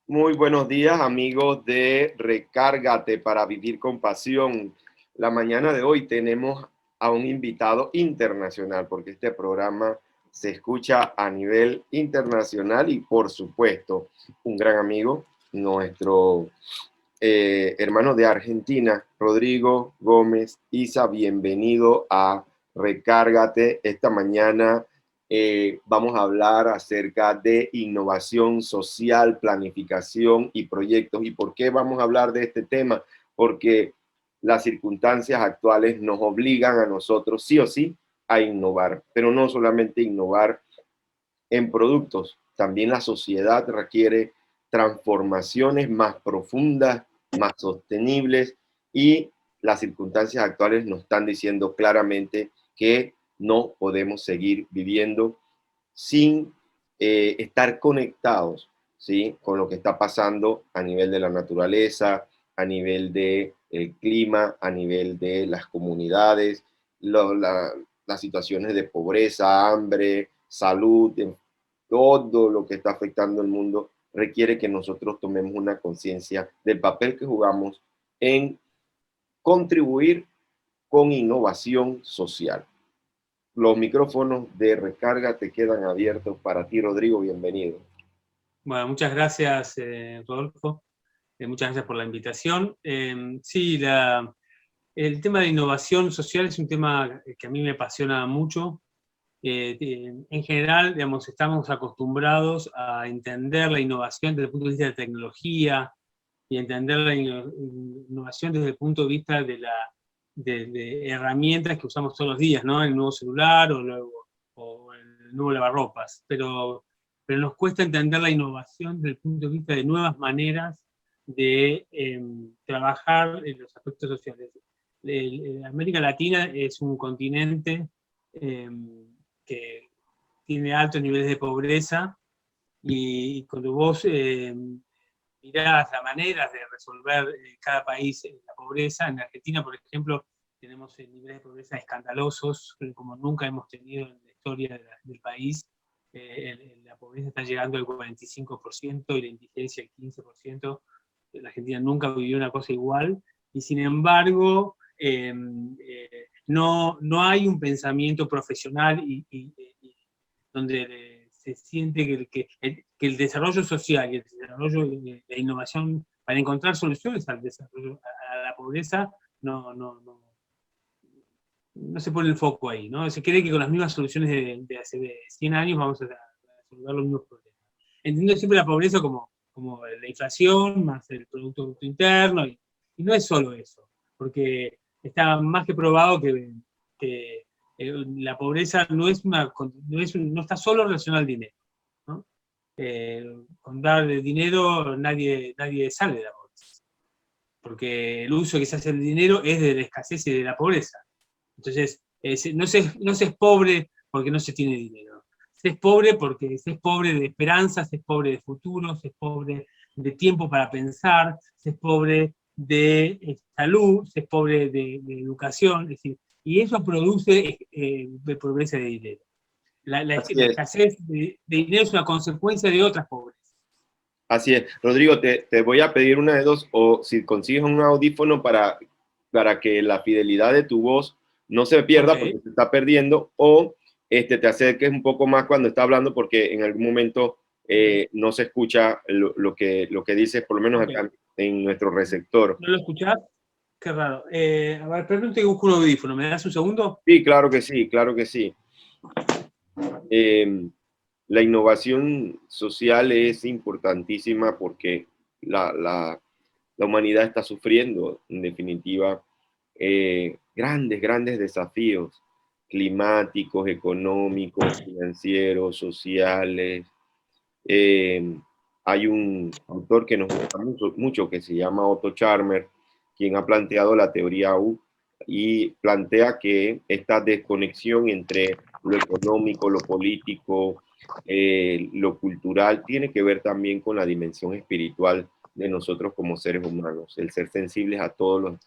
Muy buenos días, amigos de Recárgate para Vivir con Pasión. La mañana de hoy tenemos a un invitado internacional, porque este programa se escucha a nivel internacional y, por supuesto, un gran amigo, nuestro hermano de Argentina, Rodrigo Gómez Isa. Bienvenido a Recárgate. Esta mañana vamos a hablar acerca de innovación social, planificación y proyectos. ¿Y por qué vamos a hablar de este tema? Porque las circunstancias actuales nos obligan a nosotros sí o sí a innovar, pero no solamente innovar en productos, también la sociedad requiere transformaciones más profundas, más sostenibles, y las circunstancias actuales nos están diciendo claramente que no podemos seguir viviendo sin estar conectados, ¿sí?, con lo que está pasando a nivel de la naturaleza, a nivel del clima, a nivel de las comunidades, las situaciones de pobreza, hambre, salud, todo lo que está afectando el mundo requiere que nosotros tomemos una conciencia del papel que jugamos en contribuir con innovación social. Los micrófonos de Recarga te quedan abiertos para ti, Rodrigo. Bienvenido. Bueno, muchas gracias, Rodolfo. Muchas gracias por la invitación. Sí, el tema de innovación social es un tema que a mí me apasiona mucho. En general, digamos, estamos acostumbrados a entender la innovación desde el punto de vista de tecnología y entender la innovación desde el punto de vista de herramientas que usamos todos los días, ¿no? El nuevo celular o el nuevo lavarropas. Pero nos cuesta entender la innovación desde el punto de vista de nuevas maneras de trabajar en los aspectos sociales. América Latina es un continente que tiene altos niveles de pobreza, y cuando vos mirás las maneras de resolver cada país la pobreza, en Argentina, por ejemplo, tenemos niveles de pobreza escandalosos, como nunca hemos tenido en la historia del país. La pobreza está llegando al 45% y la indigencia al 15%. La Argentina nunca vivió una cosa igual, y sin embargo, no hay un pensamiento profesional donde se siente que el desarrollo social y el desarrollo de la innovación para encontrar soluciones al desarrollo, a la pobreza, no se pone el foco ahí, ¿no? Se cree que con las mismas soluciones de hace 100 años vamos a resolver los mismos problemas. Entiendo siempre la pobreza como la inflación más el Producto Bruto Interno, y no es solo eso, porque está más que probado que la pobreza no está solo relacionada al dinero, ¿no? Con dar dinero nadie sale de la pobreza, porque el uso que se hace del dinero es de la escasez y de la pobreza. Entonces, no se es pobre porque no se tiene dinero. Se es pobre porque se es pobre de esperanza, se es pobre de futuro, se es pobre de tiempo para pensar, se es pobre de salud, se es pobre de educación, es decir, y eso produce pobreza de dinero. La Así es. escasez de dinero es una consecuencia de otras pobrezas. Así es. Rodrigo, te voy a pedir una de dos, o si consigues un audífono para que la fidelidad de tu voz no se pierda, Okay. porque se está perdiendo, o te acerques un poco más cuando está hablando, porque en algún momento no se escucha lo que dices, por lo menos acá en nuestro receptor. ¿No lo escuchás? Qué raro. A ver, perdón, te busco un audífono. ¿Me das un segundo? Sí, claro que sí, claro que sí. La innovación social es importantísima porque la humanidad está sufriendo, en definitiva, grandes desafíos climáticos, económicos, financieros, sociales. Hay un autor que nos gusta mucho que se llama Otto Scharmer, quien ha planteado la teoría U, y plantea que esta desconexión entre lo económico, lo político, lo cultural, tiene que ver también con la dimensión espiritual de nosotros como seres humanos, el ser sensibles a todas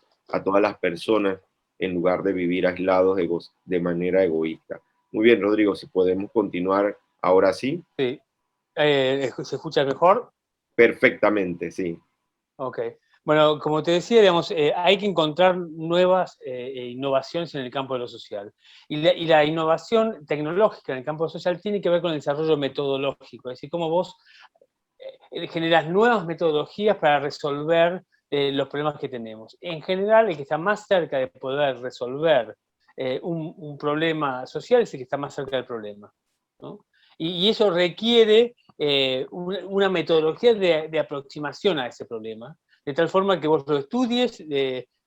las personas en lugar de vivir aislados de manera egoísta. Muy bien, Rodrigo, si podemos continuar ahora sí. Sí. ¿Se escucha mejor? perfectamente, sí. Ok. Bueno, como te decía, digamos, hay que encontrar nuevas innovaciones en el campo de lo social. Y la innovación tecnológica en el campo social tiene que ver con el desarrollo metodológico, es decir, cómo vos generas nuevas metodologías para resolver los problemas que tenemos. En general, el que está más cerca de poder resolver un problema social es el que está más cerca del problema, ¿no? Y eso requiere una metodología de aproximación a ese problema, de tal forma que vos lo estudies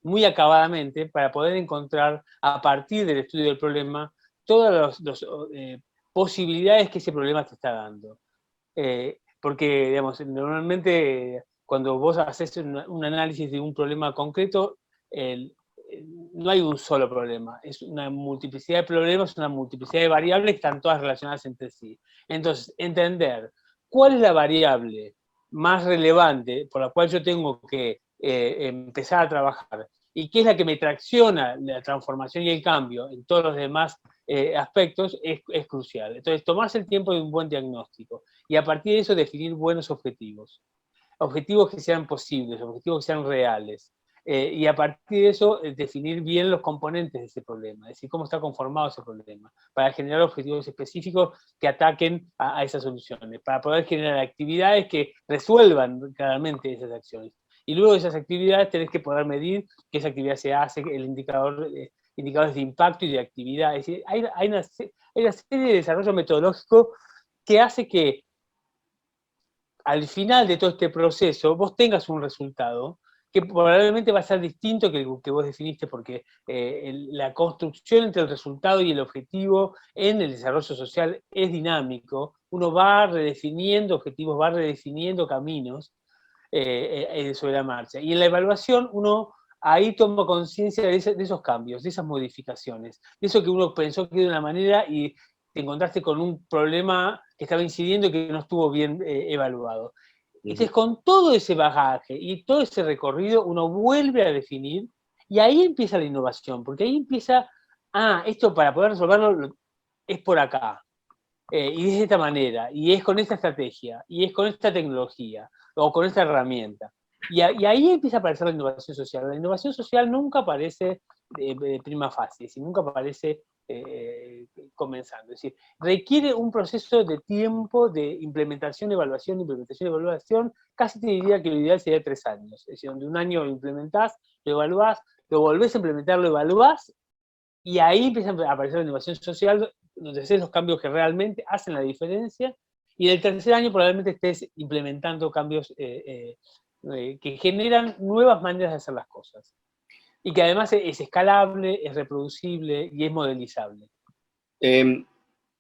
muy acabadamente para poder encontrar, a partir del estudio del problema, todas las posibilidades que ese problema te está dando. Porque, digamos, normalmente cuando vos haces un análisis de un problema concreto, no hay un solo problema, es una multiplicidad de problemas, una multiplicidad de variables que están todas relacionadas entre sí. Entonces, entender cuál es la variable más relevante por la cual yo tengo que empezar a trabajar y qué es la que me tracciona la transformación y el cambio en todos los demás aspectos es crucial. Entonces, tomarse el tiempo de un buen diagnóstico y a partir de eso definir buenos objetivos. Objetivos que sean posibles, objetivos que sean reales. Y a partir de eso, definir bien los componentes de ese problema, es decir, cómo está conformado ese problema, para generar objetivos específicos que ataquen a esas soluciones, para poder generar actividades que resuelvan claramente esas acciones. Y luego de esas actividades tenés que poder medir que esa actividad se hace, el indicador, indicadores de impacto y de actividad. Es decir, hay una serie de desarrollo metodológico que hace que al final de todo este proceso vos tengas un resultado que probablemente va a ser distinto que el que vos definiste, porque la construcción entre el resultado y el objetivo en el desarrollo social es dinámico. Uno va redefiniendo objetivos, va redefiniendo caminos sobre la marcha. Y en la evaluación uno ahí toma conciencia de esos cambios, de esas modificaciones, de eso que uno pensó que de una manera y te encontraste con un problema que estaba incidiendo y que no estuvo bien evaluado. Entonces, con todo ese bagaje y todo ese recorrido, uno vuelve a definir y ahí empieza la innovación, porque ahí empieza, esto para poder resolverlo es por acá, y es de esta manera, y es con esta estrategia, y es con esta tecnología, o con esta herramienta. Y ahí empieza a aparecer la innovación social. La innovación social nunca aparece de prima fase, es decir, nunca aparece comenzando. Es decir, requiere un proceso de tiempo de implementación, evaluación, casi te diría que lo ideal sería 3 años. Es decir, donde un año lo implementás, lo evaluás, lo volvés a implementar, lo evaluás, y ahí empieza a aparecer la innovación social, donde haces los cambios que realmente hacen la diferencia, y en el tercer año probablemente estés implementando cambios que generan nuevas maneras de hacer las cosas. Y que además es escalable, es reproducible y es modelizable.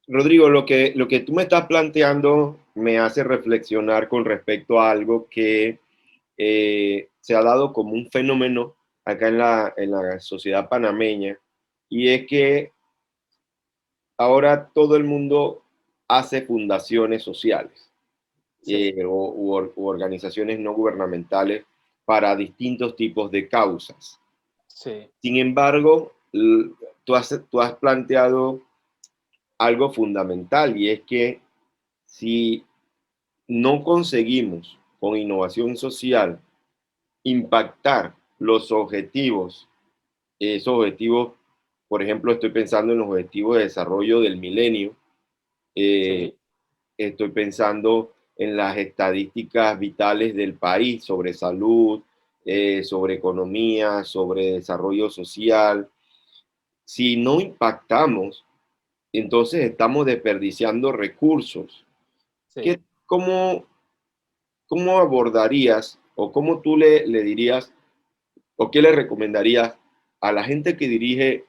Rodrigo, lo que tú me estás planteando me hace reflexionar con respecto a algo que se ha dado como un fenómeno acá en la sociedad panameña, y es que ahora todo el mundo hace fundaciones sociales, Sí. u organizaciones no gubernamentales para distintos tipos de causas. Sí. Sin embargo, tú has planteado algo fundamental, y es que si no conseguimos con innovación social impactar los objetivos, esos objetivos, por ejemplo, estoy pensando en los objetivos de desarrollo del milenio, eh, Sí. estoy pensando en las estadísticas vitales del país sobre salud, sobre economía, sobre desarrollo social. Si no impactamos, entonces estamos desperdiciando recursos. Sí. ¿Qué, cómo abordarías, o cómo tú le dirías, o qué le recomendarías a la gente que dirige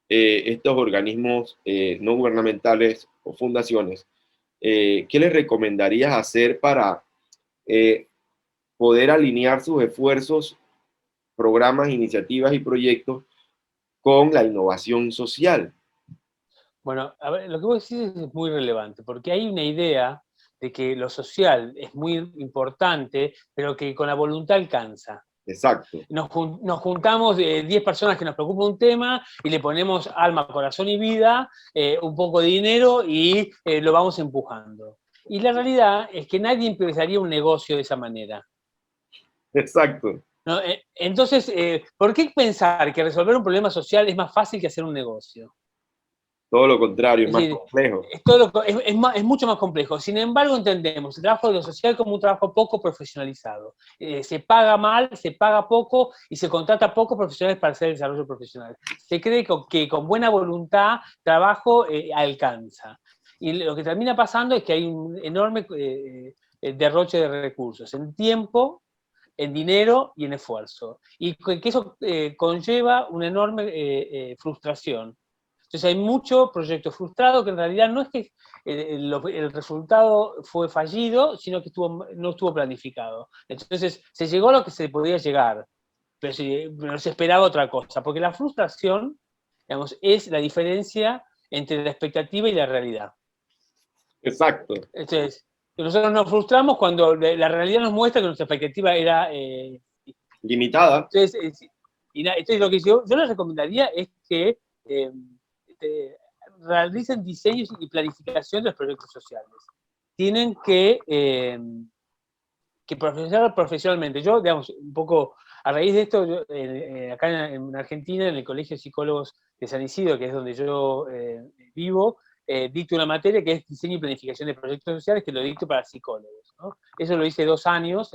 estos organismos no gubernamentales o fundaciones? ¿Qué les recomendarías hacer para eh, poder alinear sus esfuerzos, programas, iniciativas y proyectos con la innovación social? Bueno, a ver, lo que vos decís es muy relevante, porque hay una idea de que lo social es muy importante, pero que con la voluntad alcanza. Exacto. Nos juntamos 10 personas que nos preocupa un tema y le ponemos alma, corazón y vida, un poco de dinero y lo vamos empujando. Y la realidad es que nadie empezaría un negocio de esa manera. Exacto. ¿No? Entonces, ¿por qué pensar que resolver un problema social es más fácil que hacer un negocio? Todo lo contrario, es Es más decir, complejo. es mucho más complejo. Sin embargo, entendemos el trabajo de lo social como un trabajo poco profesionalizado. Se paga mal, se paga poco y se contrata pocos profesionales para hacer el desarrollo profesional. Se cree que con buena voluntad trabajo alcanza. Y lo que termina pasando es que hay un enorme derroche de recursos en tiempo, en dinero y en esfuerzo. Y que eso conlleva una enorme frustración. Entonces hay mucho proyecto frustrado que en realidad no es que el resultado fue fallido, sino que no estuvo planificado. Entonces se llegó a lo que se podía llegar, pero se esperaba otra cosa, porque la frustración, digamos, es la diferencia entre la expectativa y la realidad. Exacto. Entonces, nosotros nos frustramos cuando la realidad nos muestra que nuestra expectativa era... Limitada. entonces, entonces, lo que yo les recomendaría es que eh, realicen diseños y planificación de los proyectos sociales. Tienen que profesionalizar profesionalmente. Yo, digamos, un poco a raíz de esto, acá en Argentina, en el Colegio de Psicólogos de San Isidro, que es donde yo vivo, dicto una materia que es diseño y planificación de proyectos sociales, que lo dicto para psicólogos, ¿no? Eso lo hice 2 años,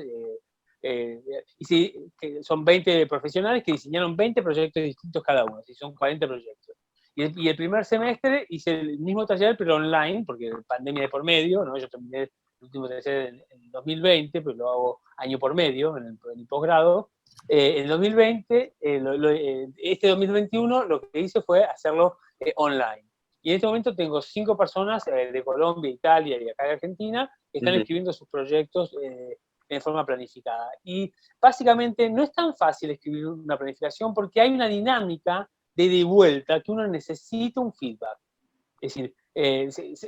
y sí, que son 20 profesionales que diseñaron 20 proyectos distintos cada uno, y son 40 proyectos. Y el primer semestre hice el mismo taller, pero online, porque pandemia de por medio, ¿no? Yo terminé el último taller en 2020, pero lo hago año por medio, en el posgrado. En 2020, este 2021, lo que hice fue hacerlo online. Y en este momento tengo 5 personas de Colombia, Italia y acá de Argentina que están escribiendo sus proyectos en forma planificada. Y básicamente no es tan fácil escribir una planificación porque hay una dinámica de ida y vuelta que uno necesita un feedback. Es decir,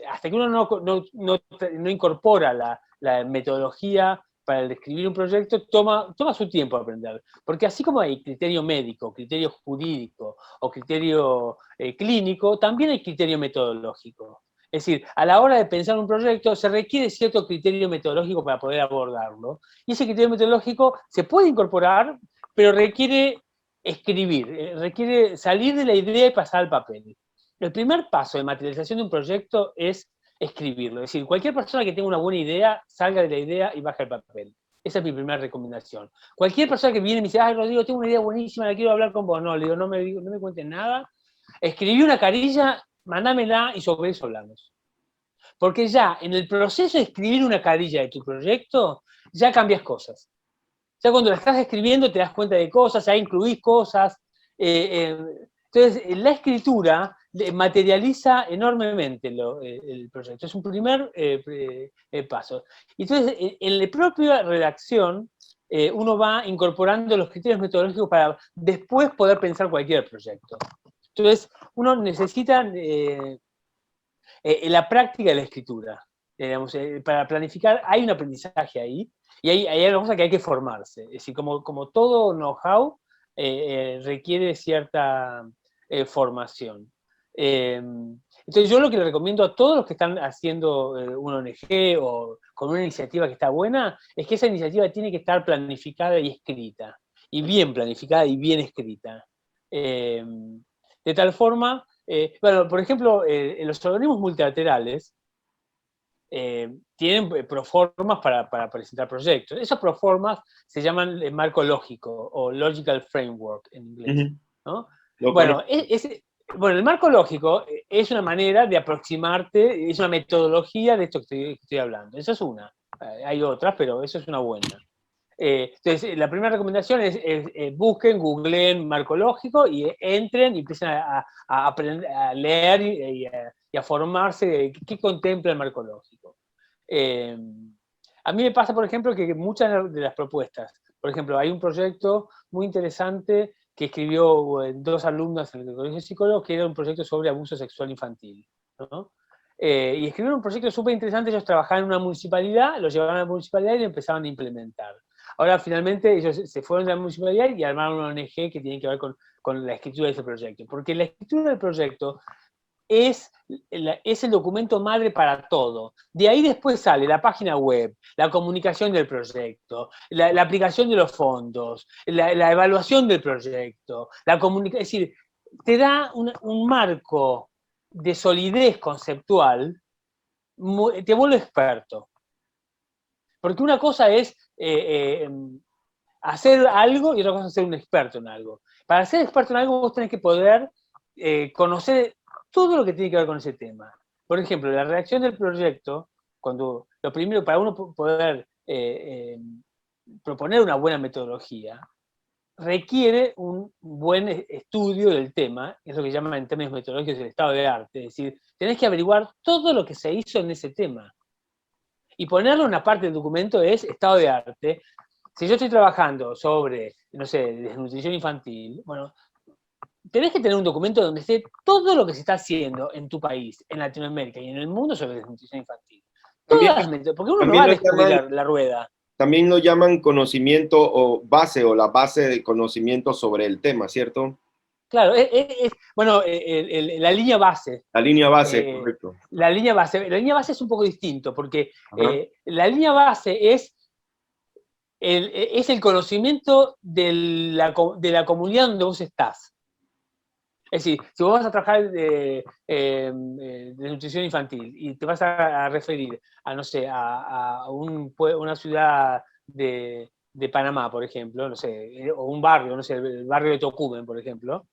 hasta que uno no incorpora la metodología para el describir un proyecto, toma su tiempo aprender. Porque así como hay criterio médico, criterio jurídico o criterio clínico, también hay criterio metodológico. Es decir, a la hora de pensar un proyecto se requiere cierto criterio metodológico para poder abordarlo. Y ese criterio metodológico se puede incorporar, pero requiere escribir, requiere salir de la idea y pasar al papel. El primer paso de materialización de un proyecto es escribirlo. Es decir, cualquier persona que tenga una buena idea, salga de la idea y baja el papel. Esa es mi primera recomendación. Cualquier persona que viene y me dice, ay, Rodrigo, tengo una idea buenísima, la quiero hablar con vos. No, le digo, no me cuentes nada. Escribí una carilla, mándamela y sobre eso hablamos. Porque ya en el proceso de escribir una carilla de tu proyecto, ya cambias cosas. Ya cuando la estás escribiendo te das cuenta de cosas, ya incluís cosas. Entonces, la escritura materializa enormemente el proyecto. Es un primer paso. Entonces, en la propia redacción, uno va incorporando los criterios metodológicos para después poder pensar cualquier proyecto. Entonces, uno necesita la práctica de la escritura. Digamos, para planificar hay un aprendizaje ahí y hay una cosa que hay que formarse. Es decir, como todo know-how requiere cierta formación. Entonces yo lo que le recomiendo a todos los que están haciendo una ONG o con una iniciativa que está buena es que esa iniciativa tiene que estar planificada y escrita. Y bien planificada y bien escrita. De tal forma bueno, por ejemplo, en los organismos multilaterales tienen proformas para presentar proyectos. Esas proformas se llaman marco lógico o logical framework en inglés. ¿No? Bueno, el marco lógico es una manera de aproximarte, es una metodología de esto que estoy hablando. Esa es una. Hay otras, pero esa es una buena. Entonces, la primera recomendación es busquen, googleen marco lógico y entren y empiecen a aprender, a leer y a formarse de qué contempla el marco lógico. A mí me pasa, por ejemplo, que muchas de las propuestas, por ejemplo, hay un proyecto muy interesante que escribió 2 alumnas en el Colegio de Psicólogos, que era un proyecto sobre abuso sexual infantil, ¿no? Y escribieron un proyecto súper interesante, ellos trabajaban en una municipalidad, lo llevaban a la municipalidad y lo empezaban a implementar. Ahora, finalmente, ellos se fueron de la municipalidad y armaron una ONG que tiene que ver con la escritura de ese proyecto. Porque la escritura del proyecto es el documento madre para todo. De ahí después sale la página web, la comunicación del proyecto, la aplicación de los fondos, la evaluación del proyecto, es decir, te da un marco de solidez conceptual, te vuelve experto. Porque una cosa es hacer algo y otra cosa es ser un experto en algo. Para ser experto en algo vos tenés que poder conocer todo lo que tiene que ver con ese tema. Por ejemplo, la redacción del proyecto, lo primero, para uno poder proponer una buena metodología, requiere un buen estudio del tema, es lo que llaman en términos metodológicos el estado de arte, es decir, tenés que averiguar todo lo que se hizo en ese tema. Y ponerlo en una parte del documento es estado de arte. Si yo estoy trabajando sobre, no sé, desnutrición infantil, bueno, tenés que tener un documento donde esté todo lo que se está haciendo en tu país, en Latinoamérica y en el mundo sobre desnutrición infantil. También, Porque uno no también va a lo descubrir llaman, la rueda. también lo llaman conocimiento o la base de conocimiento sobre el tema, ¿cierto? Claro, bueno, la línea base. La línea base, correcto. La línea base es un poco distinto, porque Ajá. la línea base es el conocimiento de la comunidad donde vos estás. Es decir, si vos vas a trabajar de nutrición infantil y te vas a referir a, no sé, a una ciudad de Panamá, por ejemplo, no sé, o un barrio, no sé, el barrio de Tocumen, por ejemplo,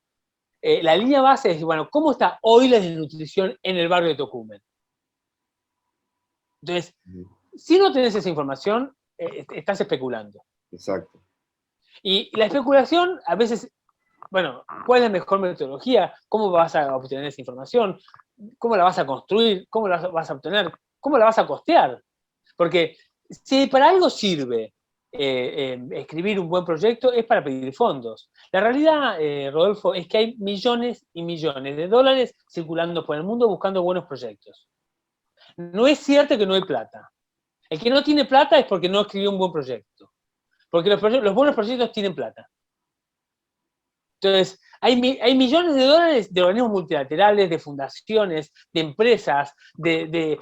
la línea base es, bueno, ¿cómo está hoy la desnutrición en el barrio de Tocumen? Entonces, si no tenés esa información, estás especulando. Exacto. Y la especulación, a veces, bueno, ¿cuál es la mejor metodología? ¿Cómo vas a obtener esa información? ¿Cómo la vas a construir? ¿Cómo la vas a obtener? ¿Cómo la vas a costear? Porque si para algo sirve escribir un buen proyecto, es para pedir fondos. La realidad, Rodolfo, es que hay millones y millones de dólares circulando por el mundo buscando buenos proyectos. No es cierto que no hay plata. El que no tiene plata es porque no escribió un buen proyecto. Porque los buenos proyectos tienen plata. Entonces, hay millones de dólares de organismos multilaterales, de fundaciones, de empresas, de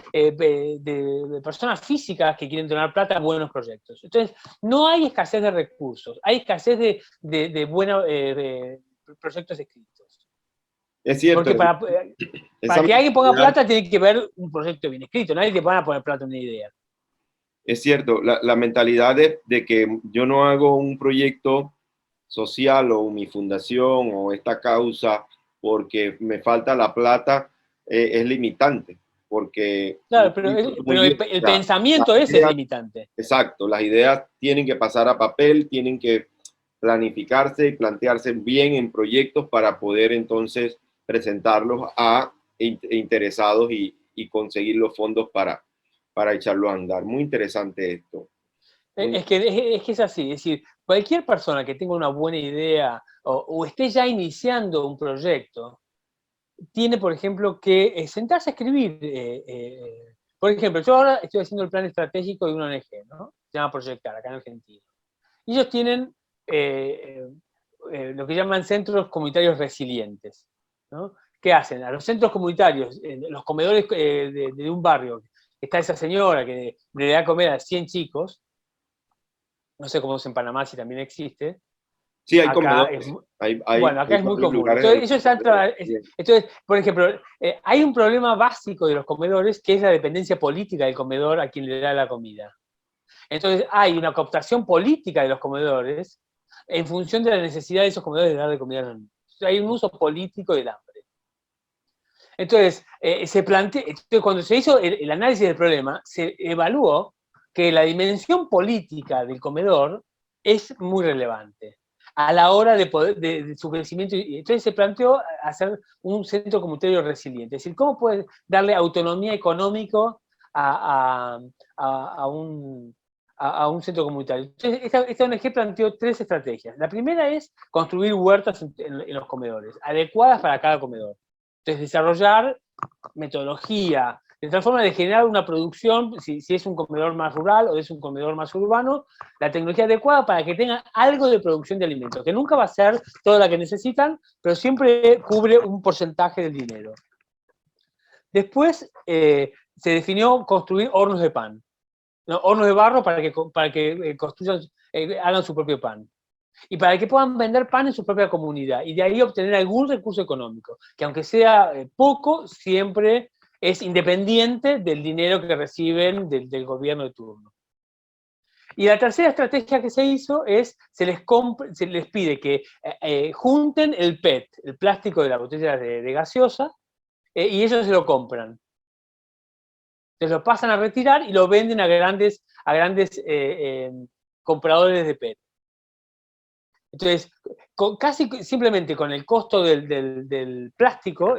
personas físicas que quieren donar plata a buenos proyectos. Entonces, no hay escasez de recursos, hay escasez de buenos proyectos escritos. Es cierto. Porque para que alguien ponga plata tiene que ver un proyecto bien escrito, nadie te van a poner plata en una idea. Es cierto, la mentalidad de que yo no hago un proyecto social o mi fundación o esta causa porque me falta la plata es limitante, porque claro, pero el pensamiento es el limitante. Exacto, las ideas tienen que pasar a papel, tienen que planificarse y plantearse bien en proyectos para poder entonces presentarlos a interesados y conseguir los fondos para echarlo a andar. Muy interesante esto. Es que es así, es decir, cualquier persona que tenga una buena idea o esté ya iniciando un proyecto, tiene, por ejemplo, que sentarse a escribir. Por ejemplo, yo ahora estoy haciendo el plan estratégico de una ONG, ¿no? Se llama Proyectar, acá en Argentina. Y ellos tienen lo que llaman centros comunitarios resilientes, ¿no? ¿Qué hacen? A los centros comunitarios, los comedores de un barrio, está esa señora que le da a comer a 100 chicos, no sé cómo es en Panamá, si también existe. Sí, hay acá comedores. Bueno, acá es muy común. Entonces, por ejemplo, hay un problema básico de los comedores que es la dependencia política del comedor a quien le da la comida. Entonces, hay una cooptación política de los comedores en función de la necesidad de esos comedores de dar de comida a los niños. Hay un uso político del hambre. Entonces, cuando se hizo el análisis del problema, se evaluó que la dimensión política del comedor es muy relevante a la hora de su crecimiento. Entonces se planteó hacer un centro comunitario resiliente, es decir, cómo puede darle autonomía económica a un centro comunitario. Entonces, esta ONG planteó 3 estrategias. La primera es construir huertas en los comedores, adecuadas para cada comedor. Entonces, desarrollar metodología, de tal forma de generar una producción, si es un comedor más rural o es un comedor más urbano, la tecnología adecuada para que tenga algo de producción de alimentos, que nunca va a ser toda la que necesitan, pero siempre cubre un porcentaje del dinero. Después se definió construir hornos de pan, ¿no? Hornos de barro para que construyan, hagan su propio pan. Y para que puedan vender pan en su propia comunidad, y de ahí obtener algún recurso económico, que aunque sea poco, siempre es independiente del dinero que reciben del gobierno de turno. Y la tercera estrategia que se hizo es, se les pide que junten el PET, el plástico de la botella de gaseosa, y ellos se lo compran. Entonces lo pasan a retirar y lo venden a grandes compradores de PET. Entonces, casi simplemente con el costo del plástico,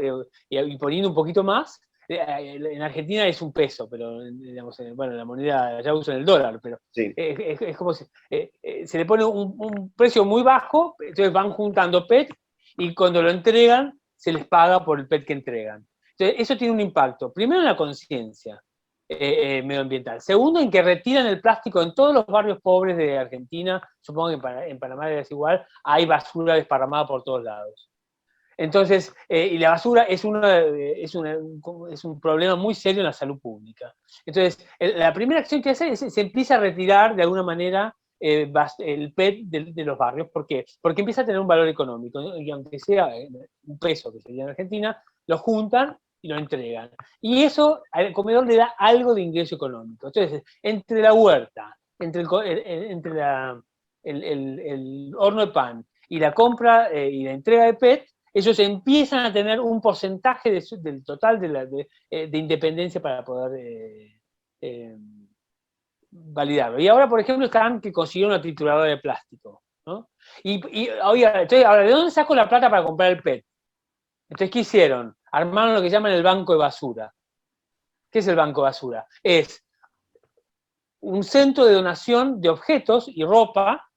y poniendo un poquito más, en Argentina es un peso, pero digamos, bueno, la moneda ya usan el dólar, pero Sí. es como si se le pone un precio muy bajo, entonces van juntando PET y cuando lo entregan se les paga por el PET que entregan. Entonces, eso tiene un impacto, primero en la conciencia medioambiental. Segundo, en que retiran el plástico en todos los barrios pobres de Argentina, supongo que en Panamá es igual, hay basura desparramada por todos lados. Entonces, y la basura es un problema muy serio en la salud pública. Entonces, la primera acción que hace es se empieza a retirar de alguna manera el PET de los barrios. ¿Por qué? Porque empieza a tener un valor económico, ¿no? Y aunque sea un peso que sería en Argentina, lo juntan y lo entregan. Y eso al comedor le da algo de ingreso económico. Entonces, entre la huerta, entre el horno de pan y la compra y la entrega de PET, ellos empiezan a tener un porcentaje del total de independencia para poder validarlo. Y ahora, por ejemplo, están que consiguieron una trituradora de plástico, ¿no? Oye, entonces, ahora, ¿de dónde saco la plata para comprar el PET? Entonces, ¿qué hicieron? Armaron lo que llaman el banco de basura. ¿Qué es el banco de basura? Es un centro de donación de objetos y ropa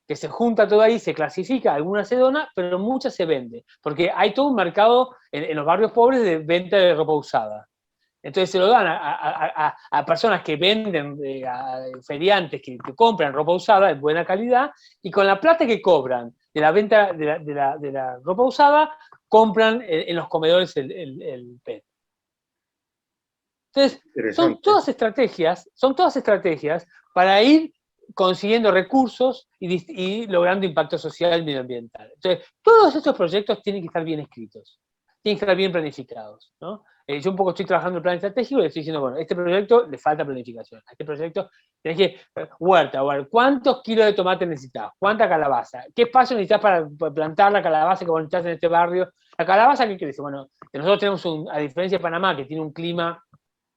que se junta todo ahí, se clasifica, algunas se dona, pero muchas se vende, porque hay todo un mercado en los barrios pobres de venta de ropa usada. Entonces se lo dan a personas que venden, a feriantes que compran ropa usada de buena calidad, y con la plata que cobran de la venta de la ropa usada, compran en los comedores el PET. Entonces, son todas estrategias para ir consiguiendo recursos y logrando impacto social y medioambiental. Entonces, todos estos proyectos tienen que estar bien escritos, tienen que estar bien planificados, ¿no? Yo un poco estoy trabajando en el plan estratégico y estoy diciendo, bueno, a este proyecto le falta planificación, a este proyecto tenés que, huerta, ¿cuántos kilos de tomate necesitas? ¿Cuánta calabaza? ¿Qué espacio necesitas para plantar la calabaza que vos necesitas en este barrio? La calabaza, ¿qué crece? Bueno, nosotros tenemos, a diferencia de Panamá, que tiene un clima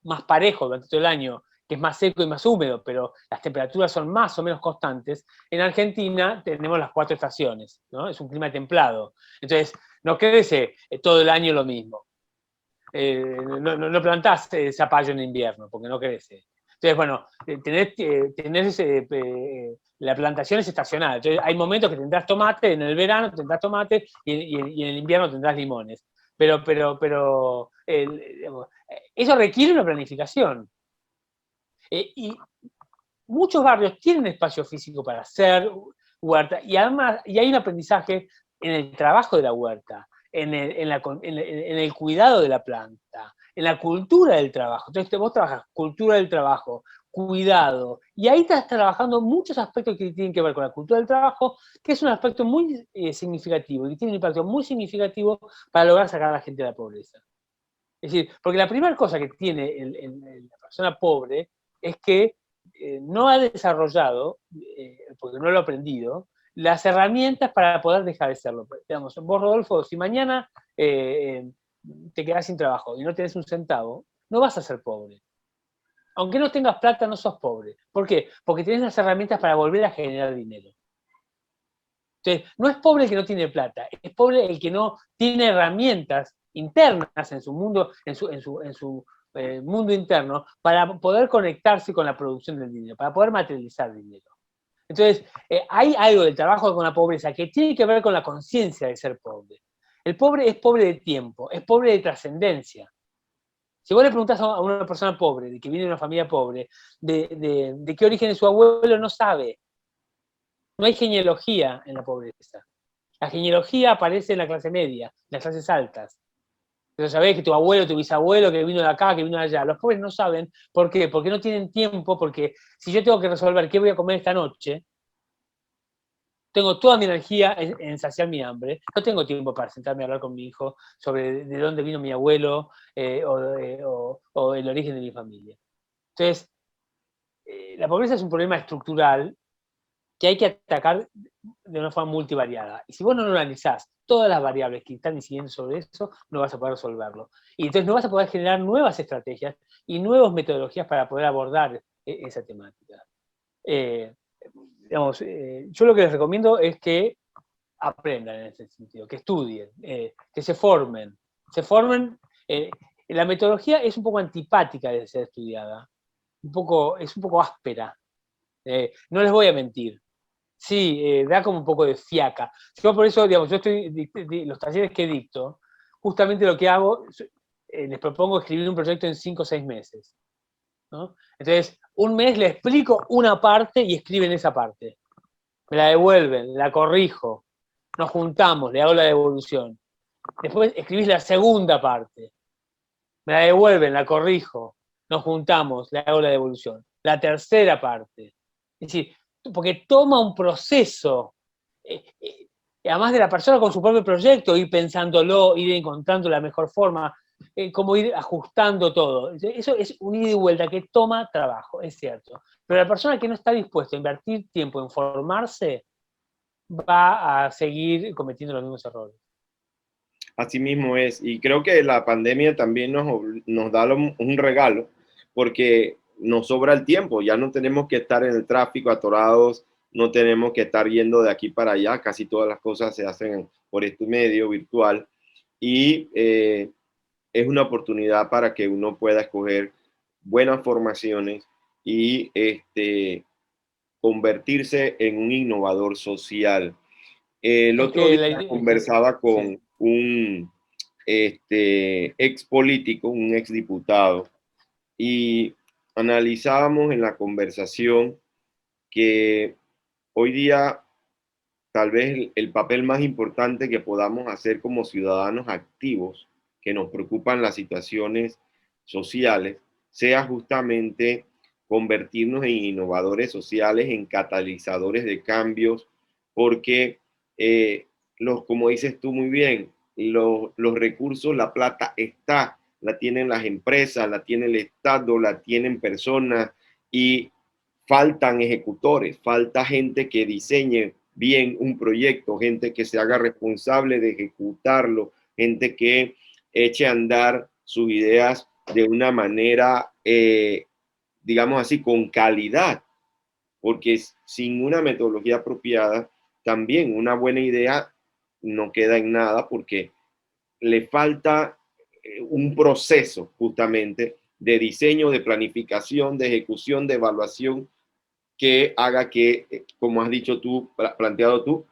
más parejo durante todo el año, que es más seco y más húmedo, pero las temperaturas son más o menos constantes. En Argentina tenemos las 4 estaciones, ¿no? Es un clima templado. Entonces, no crece todo el año lo mismo. No plantás zapallo en invierno, porque no crece. Entonces, bueno, la plantación es estacional. Entonces, hay momentos que tendrás tomate, en el verano tendrás tomate y en el invierno tendrás limones. Pero eso requiere una planificación. Y muchos barrios tienen espacio físico para hacer huerta, y además hay un aprendizaje en el trabajo de la huerta, en el cuidado de la planta, en la cultura del trabajo. Entonces vos trabajas cultura del trabajo, cuidado, y ahí estás trabajando muchos aspectos que tienen que ver con la cultura del trabajo, que es un aspecto muy significativo, y tiene un impacto muy significativo para lograr sacar a la gente de la pobreza. Es decir, porque la primera cosa que tiene la persona pobre es que no ha desarrollado, porque no lo ha aprendido, las herramientas para poder dejar de serlo. Digamos, vos, Rodolfo, si mañana te quedás sin trabajo y no tenés un centavo, no vas a ser pobre. Aunque no tengas plata, no sos pobre. ¿Por qué? Porque tenés las herramientas para volver a generar dinero. Entonces, no es pobre el que no tiene plata, es pobre el que no tiene herramientas internas en su mundo, mundo interno, para poder conectarse con la producción del dinero, para poder materializar dinero. Entonces, hay algo del trabajo con la pobreza que tiene que ver con la conciencia de ser pobre. El pobre es pobre de tiempo, es pobre de trascendencia. Si vos le preguntás a una persona pobre, de que viene de una familia pobre, de qué origen es su abuelo, no sabe. No hay genealogía en la pobreza. La genealogía aparece en la clase media, en las clases altas. pero sabés que tu abuelo, tu bisabuelo, que vino de acá, que vino de allá. Los pobres no saben. ¿Por qué? Porque no tienen tiempo, porque si yo tengo que resolver qué voy a comer esta noche, tengo toda mi energía en saciar mi hambre, no tengo tiempo para sentarme a hablar con mi hijo sobre de dónde vino mi abuelo o el origen de mi familia. Entonces, la pobreza es un problema estructural que hay que atacar de una forma multivariada. Y si vos no analizás todas las variables que están incidiendo sobre eso, no vas a poder resolverlo. Y entonces no vas a poder generar nuevas estrategias y nuevas metodologías para poder abordar esa temática. Digamos, yo lo que les recomiendo es que aprendan en ese sentido, que estudien, que se formen. Se formen. La metodología es un poco antipática de ser estudiada, es un poco áspera. No les voy a mentir. Sí, da como un poco de fiaca. Yo por eso, digamos, los talleres que dicto, justamente lo que hago, les propongo escribir un proyecto en 5 o 6 meses. ¿No? Entonces, un mes le explico una parte y escriben esa parte. Me la devuelven, la corrijo, nos juntamos, le hago la devolución. Después escribís la segunda parte. Me la devuelven, la corrijo, nos juntamos, le hago la devolución. La tercera parte. Es decir, porque toma un proceso, además de la persona con su propio proyecto, ir pensándolo, ir encontrando la mejor forma, cómo ir ajustando todo. Eso es un ida y vuelta que toma trabajo, es cierto. Pero la persona que no está dispuesta a invertir tiempo en formarse, va a seguir cometiendo los mismos errores. Así mismo es. Y creo que la pandemia también nos da un regalo, porque nos sobra el tiempo. Ya no tenemos que estar en el tráfico atorados, no tenemos que estar yendo de aquí para allá. Casi todas las cosas se hacen por este medio virtual. Y es una oportunidad para que uno pueda escoger buenas formaciones y convertirse en un innovador social. El otro día conversaba con un ex político, un ex diputado, y analizábamos en la conversación que hoy día tal vez el papel más importante que podamos hacer como ciudadanos activos que nos preocupan las situaciones sociales sea justamente convertirnos en innovadores sociales, en catalizadores de cambios, porque como dices tú muy bien, los recursos, la plata está, la tienen las empresas, la tiene el Estado, la tienen personas y faltan ejecutores, falta gente que diseñe bien un proyecto, gente que se haga responsable de ejecutarlo, gente que eche a andar sus ideas de una manera, digamos así, con calidad, porque sin una metodología apropiada, también una buena idea no queda en nada porque le falta un proceso justamente de diseño, de planificación, de ejecución, de evaluación que haga que, como has dicho tú, planteado tú,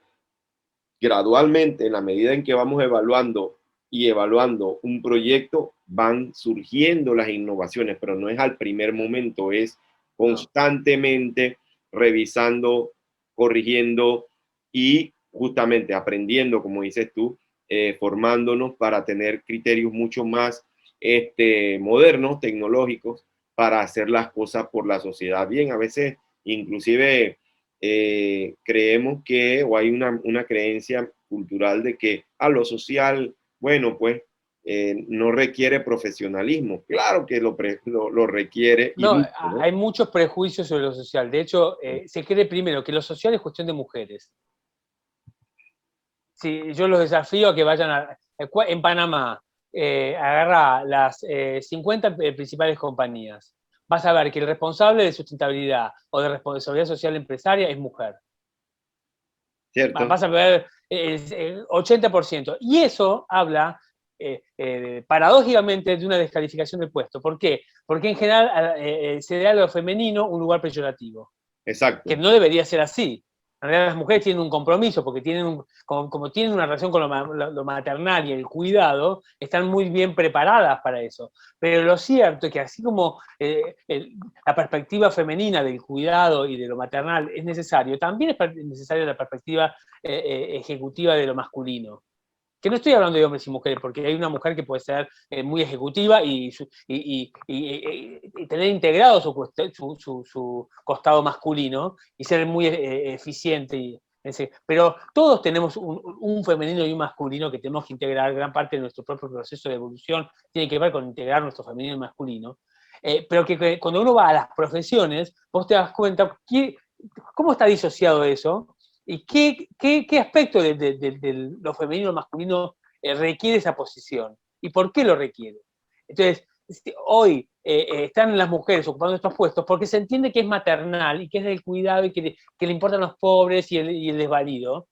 gradualmente, en la medida en que vamos evaluando y evaluando un proyecto, van surgiendo las innovaciones, pero no es al primer momento, es constantemente revisando, corrigiendo y justamente aprendiendo, como dices tú, formándonos para tener criterios mucho más modernos, tecnológicos, para hacer las cosas por la sociedad bien. A veces, inclusive, creemos que, o hay una creencia cultural de que a lo social, bueno, pues no requiere profesionalismo. Claro que lo requiere. No, mucho, ¿no? hay muchos prejuicios sobre lo social. De hecho, se cree primero que lo social es cuestión de mujeres. Sí, yo los desafío a que vayan en Panamá, agarra las 50 principales compañías. Vas a ver que el responsable de sustentabilidad o de responsabilidad social empresaria es mujer. ¿Cierto? Vas a ver el 80%. Y eso habla, paradójicamente, de una descalificación del puesto. ¿Por qué? Porque en general se da a lo femenino un lugar peyorativo. Exacto. Que no debería ser así. En realidad las mujeres tienen un compromiso, porque como tienen una relación con lo maternal y el cuidado, están muy bien preparadas para eso. Pero lo cierto es que así como la perspectiva femenina del cuidado y de lo maternal es necesario, también es necesaria la perspectiva ejecutiva de lo masculino. que no estoy hablando de hombres y mujeres, porque hay una mujer que puede ser muy ejecutiva y tener integrado su costado masculino y ser muy eficiente. Pero todos tenemos un femenino y un masculino que tenemos que integrar. Gran parte de nuestro propio proceso de evolución tiene que ver con integrar nuestro femenino y masculino. Pero que cuando uno va a las profesiones, vos te das cuenta cómo está disociado eso y qué aspecto de lo femenino y lo masculino requiere esa posición y por qué lo requiere. Entonces, hoy están las mujeres ocupando estos puestos porque se entiende que es maternal y que es del cuidado y que le importan los pobres y el desvalido,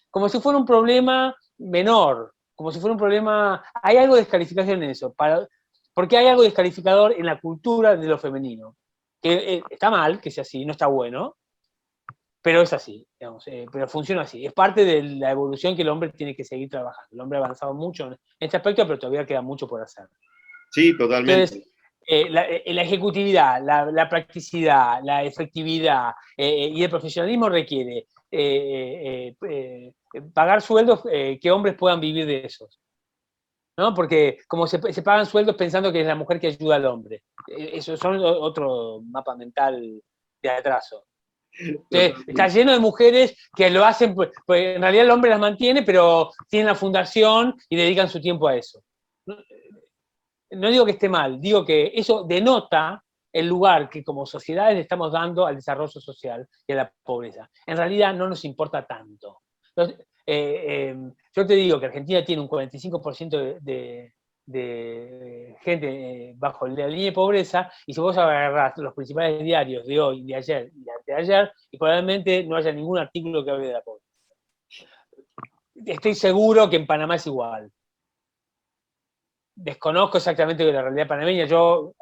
como si fuera un problema menor, como si fuera un problema. Hay algo de descalificación en eso, porque hay algo descalificador en la cultura de lo femenino, que está mal, que sea así, no está bueno, pero es así, digamos, pero funciona así. Es parte de la evolución que el hombre tiene que seguir trabajando. El hombre ha avanzado mucho en este aspecto, pero todavía queda mucho por hacer. Sí, totalmente. Entonces, la ejecutividad, la practicidad, la efectividad y el profesionalismo requiere pagar sueldos que hombres puedan vivir de esos, ¿no? Porque como se pagan sueldos pensando que es la mujer que ayuda al hombre. Eso son otro mapa mental de atraso. Entonces, está lleno de mujeres que lo hacen, pues en realidad el hombre las mantiene, pero tienen la fundación y dedican su tiempo a eso. No digo que esté mal, digo que eso denota el lugar que como sociedades le estamos dando al desarrollo social y a la pobreza. En realidad no nos importa tanto. Entonces, yo te digo que Argentina tiene un 45% de gente bajo la línea de pobreza, y si vos agarrás los principales diarios de hoy, de ayer y de anteayer, y probablemente no haya ningún artículo que hable de la pobreza. Estoy seguro que en Panamá es igual. Desconozco exactamente la realidad panameña. Yo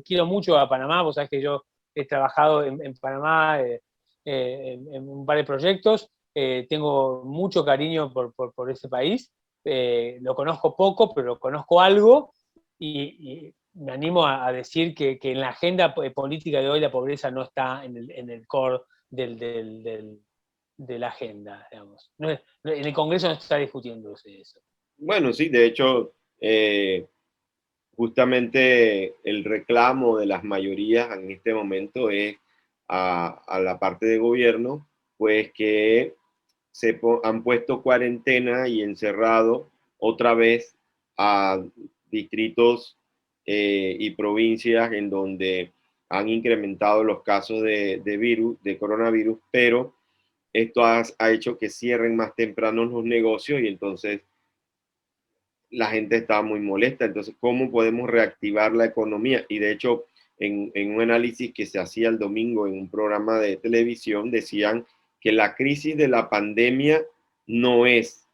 quiero mucho a Panamá, vos sabés que yo he trabajado en Panamá en un par de proyectos, tengo mucho cariño por ese país, lo conozco poco, pero lo conozco algo, y me animo a decir que en la agenda política de hoy la pobreza no está en el core de la agenda, digamos. En el Congreso no se está discutiendo eso. Bueno, sí, de hecho, justamente el reclamo de las mayorías en este momento es a la parte de gobierno, pues que han puesto cuarentena y encerrado otra vez a distritos y provincias en donde han incrementado los casos de coronavirus, pero esto ha hecho que cierren más temprano los negocios y entonces la gente está muy molesta. Entonces, ¿cómo podemos reactivar la economía? Y de hecho, en un análisis que se hacía el domingo en un programa de televisión, decían que la crisis de la pandemia no es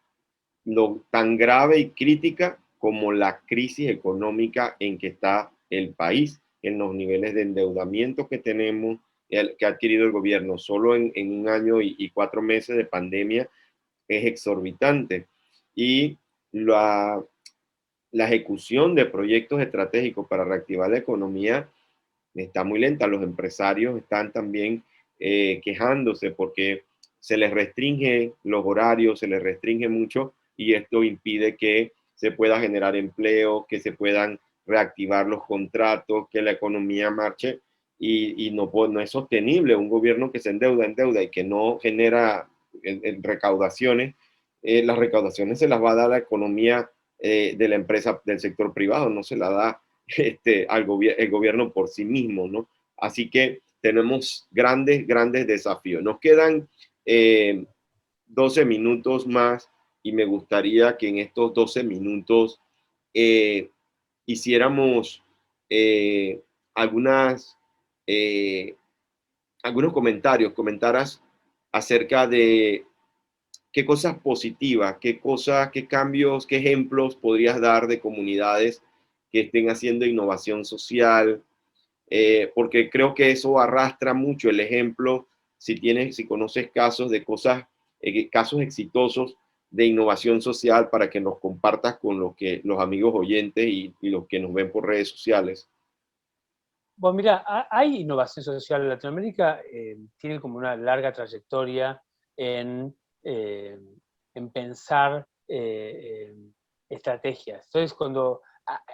tan grave y crítica como la crisis económica en que está el país, en los niveles de endeudamiento que tenemos, que ha adquirido el gobierno solo en un año y 4 meses de pandemia es exorbitante. Y la ejecución de proyectos estratégicos para reactivar la economía está muy lenta. Los empresarios están también quejándose porque se les restringe los horarios, se les restringe mucho, y esto impide que se pueda generar empleo, que se puedan reactivar los contratos, que la economía marche, y no es sostenible un gobierno que se endeuda y que no genera recaudaciones. Las recaudaciones se las va a dar la economía de la empresa del sector privado, no se la da el gobierno por sí mismo, ¿no? Así que tenemos grandes desafíos. Nos quedan 12 minutos más y me gustaría que en estos 12 minutos hiciéramos algunos comentarios, comentaras acerca de qué cosas positivas, qué cambios, qué ejemplos podrías dar de comunidades que estén haciendo innovación social, porque creo que eso arrastra mucho el ejemplo. Si conoces casos de casos exitosos de innovación social, para que nos compartas con los amigos oyentes y los que nos ven por redes sociales. Bueno, mira, hay innovación social en Latinoamérica, tiene como una larga trayectoria en pensar estrategias. Entonces,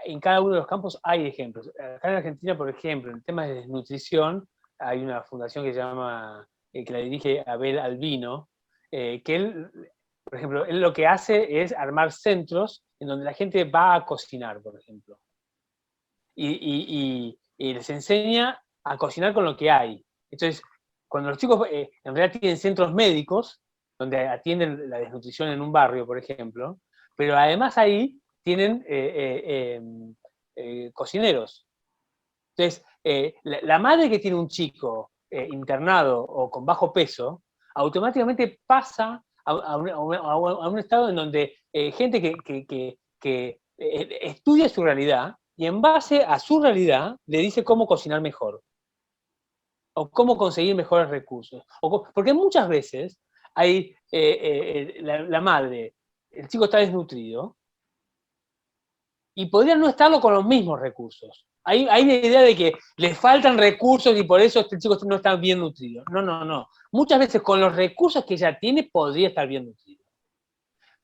en cada uno de los campos hay ejemplos. Acá en Argentina, por ejemplo, en temas de desnutrición, hay una fundación que se llama, que la dirige Abel Albino, que él, por ejemplo, él lo que hace es armar centros en donde la gente va a cocinar, por ejemplo. Y les enseña a cocinar con lo que hay. Entonces, cuando los chicos en realidad tienen centros médicos, donde atienden la desnutrición en un barrio, por ejemplo, pero además ahí tienen cocineros. Entonces, la madre que tiene un chico internado o con bajo peso, automáticamente pasa a un estado en donde gente que estudia su realidad y en base a su realidad le dice cómo cocinar mejor o cómo conseguir mejores recursos. Porque muchas veces hay la madre, el chico está desnutrido y podría no estarlo con los mismos recursos. Hay la idea de que le faltan recursos y por eso este chico no está bien nutrido. No. Muchas veces con los recursos que ya tiene podría estar bien nutrido.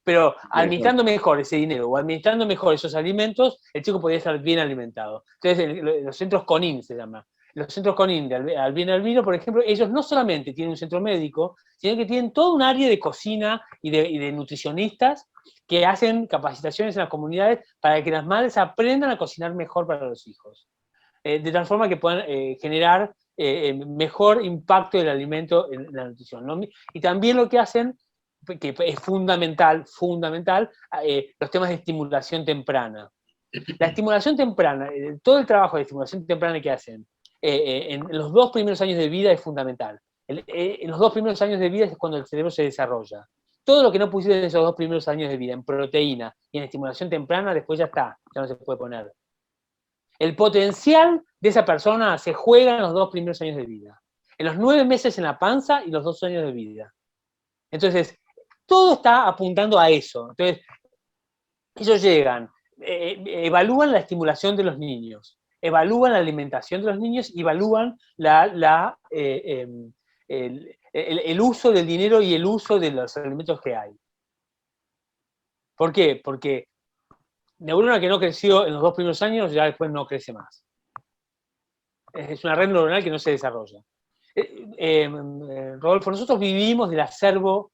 Pero administrando mejor ese dinero o administrando mejor esos alimentos, el chico podría estar bien alimentado. Entonces, los centros CONIN se llaman. Los centros CONIN de Albino, por ejemplo, ellos no solamente tienen un centro médico, sino que tienen todo un área de cocina y de nutricionistas que hacen capacitaciones en las comunidades para que las madres aprendan a cocinar mejor para los hijos. De tal forma que puedan generar mejor impacto del alimento en la nutrición, ¿no? Y también lo que hacen, que es fundamental, los temas de estimulación temprana. La estimulación temprana, todo el trabajo de estimulación temprana que hacen en los 2 primeros años de vida es fundamental. En los 2 primeros años de vida es cuando el cerebro se desarrolla. Todo lo que no pusiste en esos 2 primeros años de vida, en proteína y en estimulación temprana, después ya está, ya no se puede poner. El potencial de esa persona se juega en los 2 primeros años de vida. En los 9 meses en la panza y los 2 años de vida. Entonces, todo está apuntando a eso. Entonces, ellos llegan, evalúan la estimulación de los niños, evalúan la alimentación de los niños y evalúan el uso del dinero y el uso de los alimentos que hay. ¿Por qué? Porque neurona que no creció en los 2 primeros años ya después no crece más. Es una red neuronal que no se desarrolla. Rodolfo, nosotros vivimos del acervo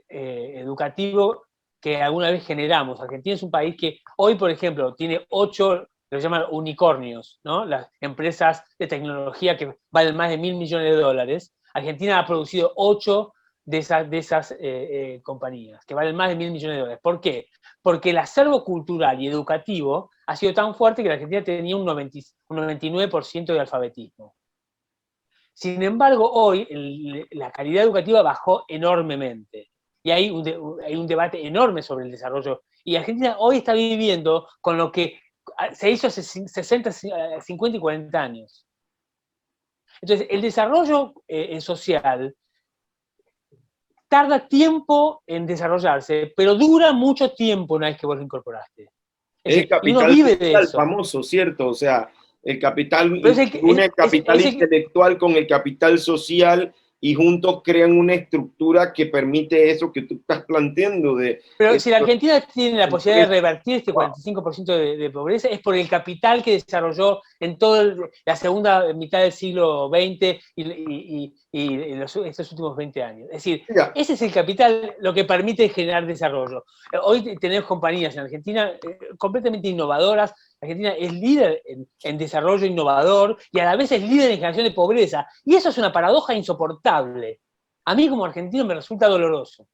educativo que alguna vez generamos. Argentina es un país que hoy, por ejemplo, tiene 8, lo llaman unicornios, ¿no? Las empresas de tecnología que valen más de $1.000 millones. Argentina ha producido 8 de esas compañías, que valen más de $1.000 millones. ¿Por qué? Porque el acervo cultural y educativo ha sido tan fuerte que la Argentina tenía un 99% de alfabetismo. Sin embargo, hoy la calidad educativa bajó enormemente. Y hay un debate enorme sobre el desarrollo. Y Argentina hoy está viviendo con lo que se hizo hace 60, 50 y 40 años. Entonces, el desarrollo social tarda tiempo en desarrollarse, pero dura mucho tiempo una vez que vos lo incorporaste. Es el capital vive de eso. Famoso, ¿cierto? O sea, el capital une el capital intelectual con el capital social y juntos crean una estructura que permite eso que tú estás planteando. Pero si la Argentina tiene la posibilidad de revertir este 45% de pobreza, es por el capital que desarrolló en toda la segunda mitad del siglo XX y estos últimos 20 años. Es decir, ese es el capital lo que permite generar desarrollo. Hoy tenemos compañías en Argentina completamente innovadoras. Argentina es líder en desarrollo innovador y a la vez es líder en generación de pobreza. Y eso es una paradoja insoportable. A mí como argentino me resulta doloroso.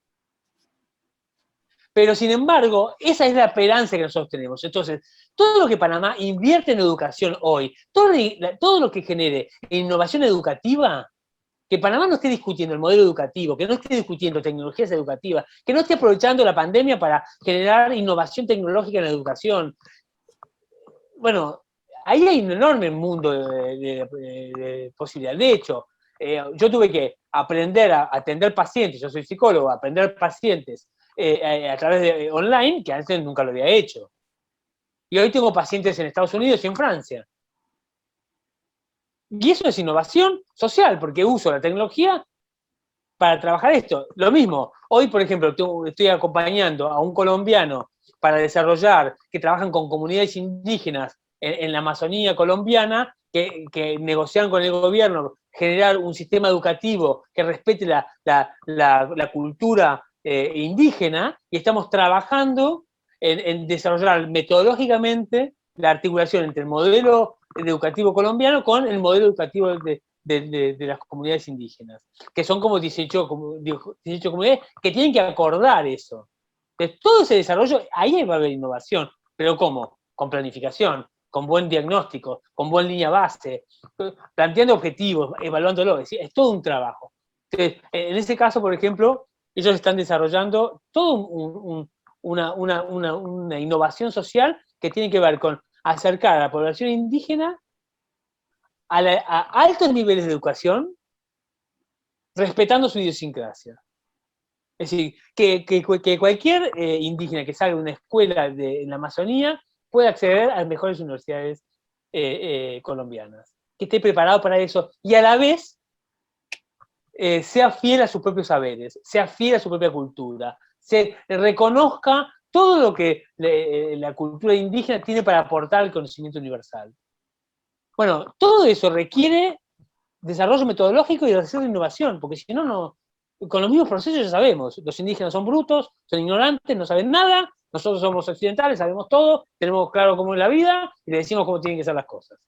Pero sin embargo, esa es la esperanza que nosotros tenemos. Entonces, todo lo que Panamá invierte en educación hoy, todo lo que genere innovación educativa, que Panamá no esté discutiendo el modelo educativo, que no esté discutiendo tecnologías educativas, que no esté aprovechando la pandemia para generar innovación tecnológica en la educación. Bueno, ahí hay un enorme mundo de posibilidades. De hecho, yo tuve que aprender a atender pacientes, yo soy psicólogo, aprender pacientes a través de online, que antes nunca lo había hecho. Y hoy tengo pacientes en Estados Unidos y en Francia. Y eso es innovación social, porque uso la tecnología para trabajar esto. Lo mismo, hoy, por ejemplo, estoy acompañando a un colombiano para desarrollar, que trabajan con comunidades indígenas en la Amazonía colombiana, que negocian con el gobierno generar un sistema educativo que respete la cultura indígena, y estamos trabajando en desarrollar metodológicamente la articulación entre el modelo educativo colombiano con el modelo educativo de las comunidades indígenas, que son como 18 comunidades que tienen que acordar eso. Entonces, todo ese desarrollo, ahí va a haber innovación, pero ¿cómo? Con planificación, con buen diagnóstico, con buena línea base, planteando objetivos, evaluándolo, es todo un trabajo. Entonces, en ese caso, por ejemplo, ellos están desarrollando toda una innovación social que tiene que ver con acercar a la población indígena a altos niveles de educación, respetando su idiosincrasia. Es decir, que cualquier indígena que salga de una escuela en la Amazonía pueda acceder a las mejores universidades colombianas, que esté preparado para eso y a la vez sea fiel a sus propios saberes, sea fiel a su propia cultura, se reconozca todo lo que la cultura indígena tiene para aportar al conocimiento universal. Bueno, todo eso requiere desarrollo metodológico y desarrollo de innovación, porque si no, con los mismos procesos ya sabemos, los indígenas son brutos, son ignorantes, no saben nada, nosotros somos occidentales, sabemos todo, tenemos claro cómo es la vida y le decimos cómo tienen que ser las cosas.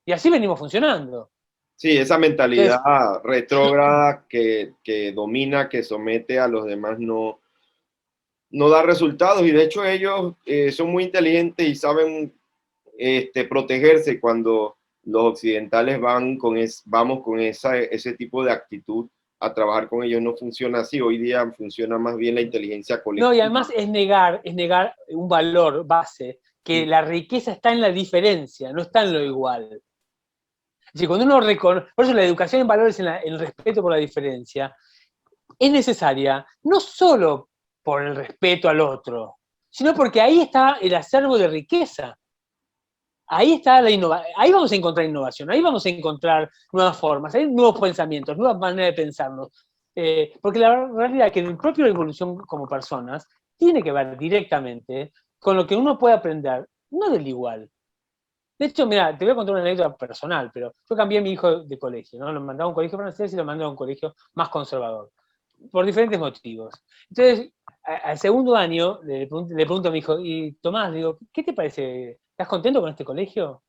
Y así venimos funcionando. Sí, esa mentalidad retrógrada que domina, que somete a los demás, no da resultados, y de hecho ellos son muy inteligentes y saben protegerse cuando los occidentales vamos con ese tipo de actitud a trabajar con ellos. No funciona así, hoy día funciona más bien la inteligencia colectiva. No, y además es negar un valor base, que la riqueza está en la diferencia, no está en lo igual. Es decir, cuando uno reconoce, por eso la educación en valores, en el respeto por la diferencia, es necesaria no solo por el respeto al otro, sino porque ahí está el acervo de riqueza. Ahí está la innovación, ahí vamos a encontrar innovación, ahí vamos a encontrar nuevas formas, hay nuevos pensamientos, nuevas maneras de pensarnos. Porque la realidad es que en el propio evolución como personas tiene que ver directamente con lo que uno puede aprender, no del igual. De hecho, mira, te voy a contar una anécdota personal, pero yo cambié a mi hijo de colegio, ¿no? Lo mandaba a un colegio francés y lo mandaba a un colegio más conservador, por diferentes motivos. Entonces, al segundo año, le pregunto a mi hijo, y Tomás, digo, ¿qué te parece? ¿Estás contento con este colegio?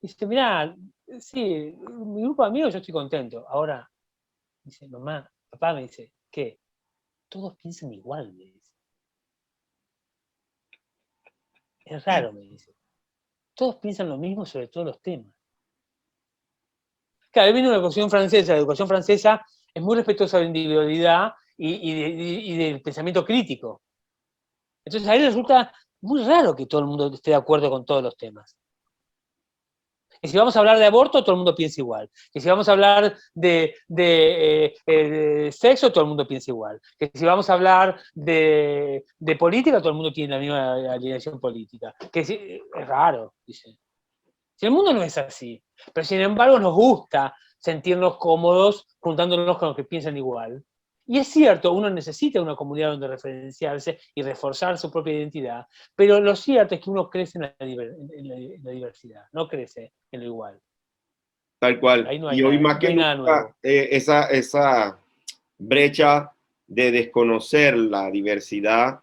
Y dice, mira, sí, mi grupo de amigos yo estoy contento. Ahora, dice, mamá, papá, me dice, ¿qué? Todos piensan igual, me dice. Es raro, me dice. Todos piensan lo mismo sobre todos los temas. Claro, él viene de una educación francesa. La educación francesa es muy respetuosa de la individualidad y del pensamiento crítico. Entonces a él le resulta muy raro que todo el mundo esté de acuerdo con todos los temas. Que si vamos a hablar de aborto, todo el mundo piensa igual. Que si vamos a hablar de sexo, todo el mundo piensa igual. Que si vamos a hablar de política, todo el mundo tiene la misma alineación política. Que es raro, dice. Si el mundo no es así, pero sin embargo nos gusta sentirnos cómodos juntándonos con los que piensan igual. Y es cierto, uno necesita una comunidad donde referenciarse y reforzar su propia identidad, pero lo cierto es que uno crece en la diversidad, no crece en lo igual. Tal cual. Ahí no Y hoy más que nunca, esa brecha de desconocer la diversidad,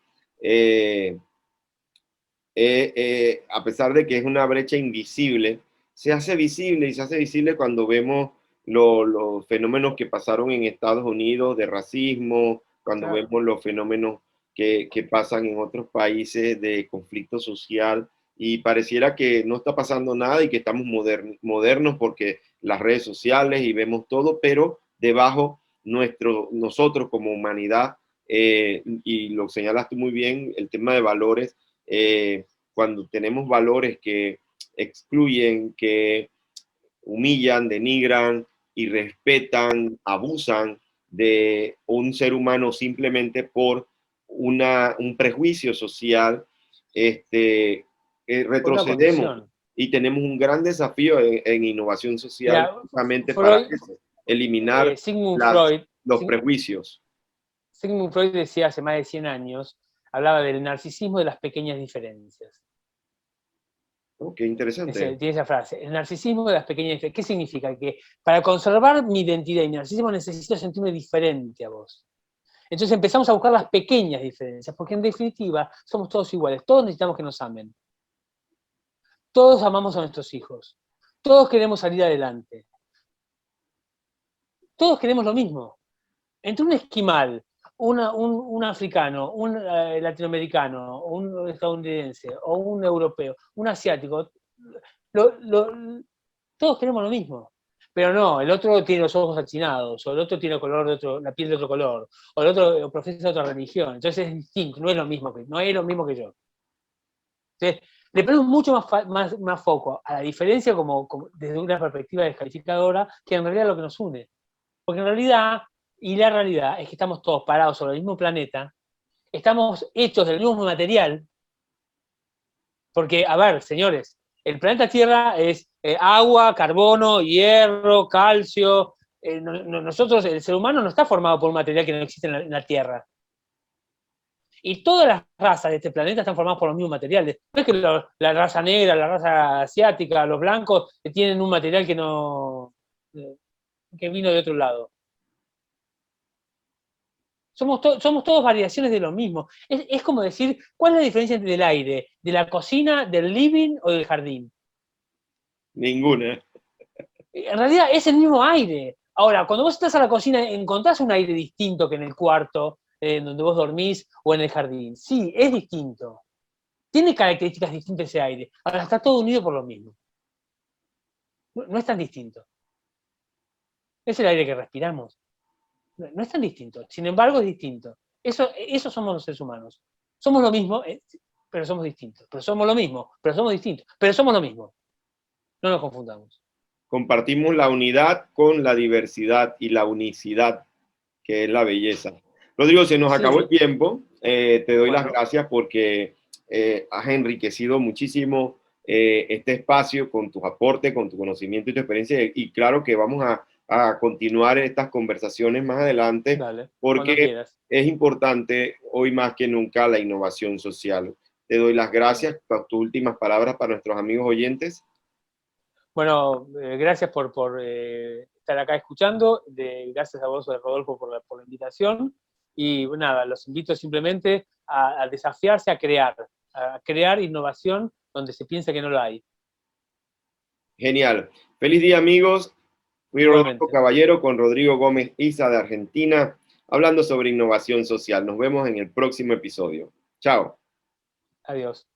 a pesar de que es una brecha invisible, se hace visible, y se hace visible cuando vemos los fenómenos que pasaron en Estados Unidos de racismo, cuando vemos los fenómenos que pasan en otros países de conflicto social, y pareciera que no está pasando nada y que estamos modernos porque las redes sociales y vemos todo, pero debajo nosotros como humanidad, y lo señalaste muy bien, el tema de valores, cuando tenemos valores que excluyen, que humillan, denigran, irrespetan, abusan de un ser humano simplemente por un prejuicio social, retrocedemos y tenemos un gran desafío en innovación social, justamente para eso. eliminar Sigmund Freud, los prejuicios. Sigmund Freud decía hace más de 100 años, hablaba del narcisismo de las pequeñas diferencias. Oh, qué interesante. Tiene esa frase, el narcisismo de las pequeñas diferencias. ¿Qué significa? Que para conservar mi identidad y mi narcisismo necesito sentirme diferente a vos. Entonces empezamos a buscar las pequeñas diferencias, porque en definitiva somos todos iguales, todos necesitamos que nos amen. Todos amamos a nuestros hijos, todos queremos salir adelante. Todos queremos lo mismo. Entre un esquimal, un africano, un latinoamericano, un estadounidense, o un europeo, un asiático, todos queremos lo mismo. Pero no, el otro tiene los ojos achinados, o el otro tiene la piel de otro color, o el otro profesa otra religión. Entonces es distinto, no es lo mismo que yo. Entonces, le ponemos mucho más foco a la diferencia como desde una perspectiva descalificadora que en realidad lo que nos une. Porque en realidad, y la realidad, es que estamos todos parados sobre el mismo planeta, estamos hechos del mismo material, porque, a ver, señores, el planeta Tierra es agua, carbono, hierro, calcio. Nosotros, el ser humano no está formado por un material que no existe en la Tierra. Y todas las razas de este planeta están formadas por los mismos materiales. No es que la raza negra, la raza asiática, los blancos tienen un material que vino de otro lado. Somos todos variaciones de lo mismo. Es como decir, ¿cuál es la diferencia entre el aire? ¿De la cocina, del living o del jardín? Ninguna. En realidad es el mismo aire. Ahora, cuando vos estás a la cocina, encontrás un aire distinto que en el cuarto, donde vos dormís, o en el jardín. Sí, es distinto. Tiene características distintas ese aire. Ahora, está todo unido por lo mismo. No es tan distinto. Es el aire que respiramos. No es tan distinto. Sin embargo, es distinto. Eso somos los seres humanos. Somos lo mismo, pero somos distintos. Pero somos lo mismo, pero somos distintos. Pero somos lo mismo. No nos confundamos. Compartimos la unidad con la diversidad y la unicidad, que es la belleza. Rodrigo, se nos acabó el tiempo. Te doy las gracias porque has enriquecido muchísimo este espacio con tus aportes, con tu conocimiento y tu experiencia. Y claro que vamos a continuar estas conversaciones más adelante. Dale, porque es importante hoy más que nunca la innovación social. Te doy las gracias por tus últimas palabras para nuestros amigos oyentes. Bueno, gracias por estar acá escuchando. Gracias a vos, Rodolfo, por la invitación. Y nada, los invito simplemente a desafiarse a crear innovación donde se piensa que no la hay. Genial. Feliz día, amigos. Fui Rodolfo Caballero con Rodrigo Gómez Isa de Argentina, hablando sobre innovación social. Nos vemos en el próximo episodio. Chao. Adiós.